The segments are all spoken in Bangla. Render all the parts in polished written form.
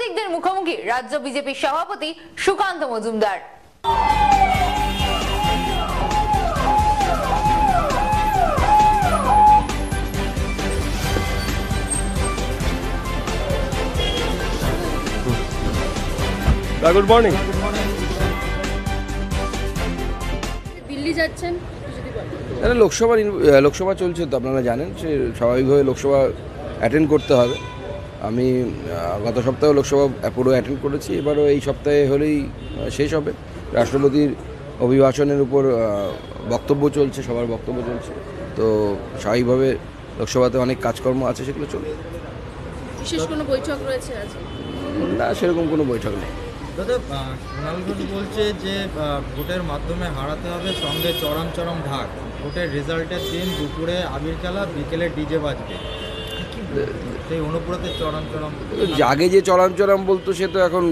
সাংবাদিকদের মুখোমুখি রাজ্য বিজেপি সভাপতি সুকান্ত মজুমদার। Good morning. দিল্লি যাচ্ছেন, লোকসভা চলছে তো আপনারা জানেন, সে স্বাভাবিকভাবে লোকসভা অ্যাটেন্ড করতে হবে। আমি গত সপ্তাহে লোকসভা পুরো অ্যাটেন্ড করেছি, এবারও এই সপ্তাহে হলেই শেষ হবে। রাষ্ট্রপতির অভিভাষণের উপর বক্তব্য চলছে, সবার বক্তব্য চলছে, তো স্বাভাবিকভাবে লোকসভাতে অনেক কাজকর্ম আছে, সেগুলো চলবে। বিশেষ কোনো বৈঠক রয়েছে আজ? না, সেরকম কোনো বৈঠক নেই। দাদা, সোনাল ঘোষ বলছে যে ভোটের মাধ্যমে হারাতে হবে, সঙ্গে চরম ঢাক। ভোটের রেজাল্টের দিন দুপুরে আবির খেলা, বিকেলে ডিজে বাজবে। সেই অনুব্রতের চরম আগে যে চরম বলতো, সে তো এখন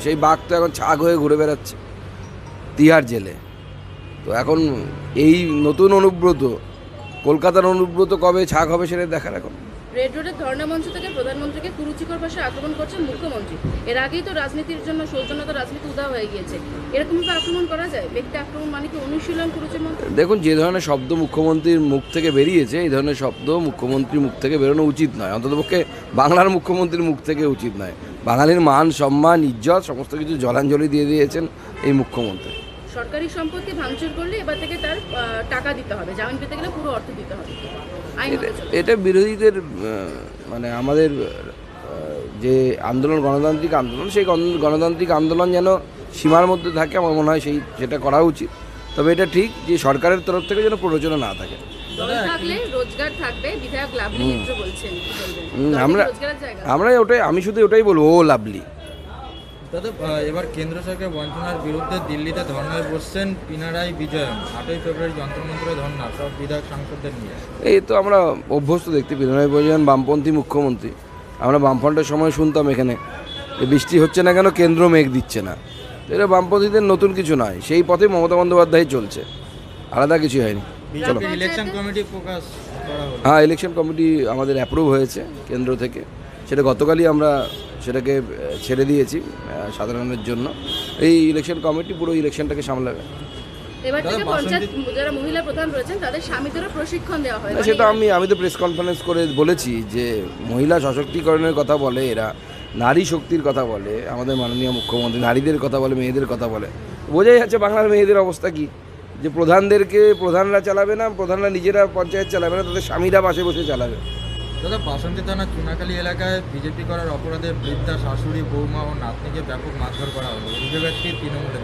সেই বাঘ তো এখন ছাগ হয়ে ঘুরে বেড়াচ্ছে তিহার জেলে। তো এখন এই নতুন অনুব্রত, কলকাতার অনুব্রত কবে ছাগ হবে সেটা দেখার। এখন রেড রোডের ধর্ণা মঞ্চ থেকে প্রধানমন্ত্রীকে কুরুচিকর ভাষায় আক্রমণ করছেন মুখ্যমন্ত্রী। এর আগেই তো রাজনীতির জন্য সৌজন্যতা রাজনীতি উদা হয়ে গিয়েছে, এরকমভাবে আক্রমণ করা যায়? ব্যক্তি আক্রমণ মানে কি অনুশীলন কুরুচির মন্ত্র? দেখুন, যে ধরনের শব্দ মুখ্যমন্ত্রীর মুখ থেকে বেরিয়েছে, এই ধরনের শব্দ মুখ্যমন্ত্রীর মুখ থেকে বেরোনো উচিত নয়, অন্ততপক্ষে বাংলার মুখ্যমন্ত্রীর মুখ থেকে উচিত নয়। বাঙালির মান, সম্মান, ইজ্জত সমস্ত কিছু জলাঞ্জলি দিয়ে দিয়েছেন এই মুখ্যমন্ত্রী। সরকারি সম্পত্তি ভাঙচুর করলে এবার থেকে তার টাকা দিতে হবে, জামিন পেতে গেলে পুরো অর্থ দিতে হবে। এটা বিরোধীদের মানে আমাদের যে আন্দোলন, গণতান্ত্রিক আন্দোলন, সেই গণতান্ত্রিক আন্দোলন যেন সীমার মধ্যে থাকে, আমার মনে হয় সেটা করা উচিত। তবে এটা ঠিক যে সরকারের তরফ থেকে যেন প্ররোচনা না থাকে। রোজগার থাকবে, বিধায়ক লাভলি মিত্র বলছেন। আমি শুধু ওটাই বলবো, ও লাভলি। দাদা, এবার কেন্দ্র সরকার বঞ্চনার বিরুদ্ধে দিল্লিতে ধর্নায় বসছেন পিনারাই বিজয়ন। 8ই ফেব্রুয়ারি যন্ত্রমন্ত্রে ধর্না, সব বিধায়ক সাংসদদের নিয়ে। এই তো আমরা অভ্যস্ত দেখতে, পিনারাই বিজয়ন বামপন্থী মুখ্যমন্ত্রী। আমরা বামফ্রন্টের সময় শুনতাম এখানে যে বৃষ্টি হচ্ছে না কেন, কেন্দ্র মেঘ দিচ্ছে না। এটা বামপন্থীদের নতুন কিছু নয়, সেই পথে মমতা বন্দ্যোপাধ্যায় চলছে, আলাদা কিছু হয়নি। চলো, ইলেকশন কমিটি প্রকাশ করা হলো। হ্যাঁ, ইলেকশন কমিটি আমাদের অ্যাপ্রুভ হয়েছে কেন্দ্র থেকে, সেটা গতকালই আমরা সেটাকে ছেড়ে দিয়েছি সাধারণের জন্য। এই ইলেকশন কমিটি পুরো ইলেকশনটাকে সামলাবে। এবার থেকে পঞ্চায়েত যারা মহিলা প্রধান রয়েছেন তাদের স্বামীদেরও প্রশিক্ষণ দেওয়া হয়। সেটা আমি তো প্রেস কনফারেন্স করে বলেছি যে মহিলা সশক্তিকরণের কথা বলে এরা, নারী শক্তির কথা বলে আমাদের মাননীয় মুখ্যমন্ত্রী, নারীদের কথা বলে, মেয়েদের কথা বলে। বোঝাই যাচ্ছে বাংলার মেয়েদের অবস্থা কি, যে প্রধানরা চালাবে না, প্রধানরা নিজেরা পঞ্চায়েত চালাবে না, তাদের স্বামীরা পাশে বসে চালাবে। দাদা, বাসন্তী থানা চুনাখালী এলাকায় বিজেপি করার অপরাধে বৃদ্ধা শাশুড়ি, বৌমা ও নাতনিকে ব্যাপক মারধর করা হলো। অভিযোগটি তৃণমূলের।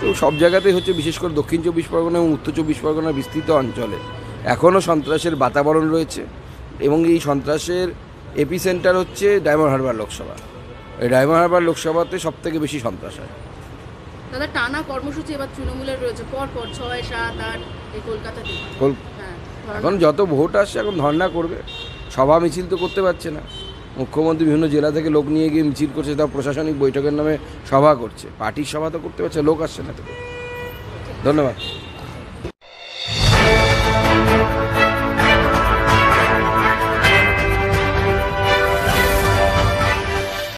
তো সব জায়গাতেই হচ্ছে, বিশেষ করে দক্ষিণ 24 পরগনা এবং উত্তর 24 পরগনার বিস্তৃত অঞ্চলে এখনও সন্ত্রাসের বাতাবরণ রয়েছে, এবং এই সন্ত্রাসের এপিসেন্টার হচ্ছে ডায়মন্ড হারবার লোকসভা। এই ডায়মন্ড হারবার লোকসভাতে সব থেকে বেশি সন্ত্রাস হয়। দাদা, টানা কর্মসূচি এবার তৃণমূলের রয়েছে, পরপর 6, 7, 8 এই কলকাতাতে। এখন যত ভোট আসছে এখন ধর্ণা করবে, সভা মিছিল তো করতে পারছে না। মুখ্যমন্ত্রী বিভিন্ন জেলা থেকে লোক নিয়ে গিয়ে মিছিল করছে, তাও প্রশাসনিক বৈঠকের নামে সভা করছে, পার্টির সভা তো করতে পারছে, লোক আসছে না তো। ধন্যবাদ।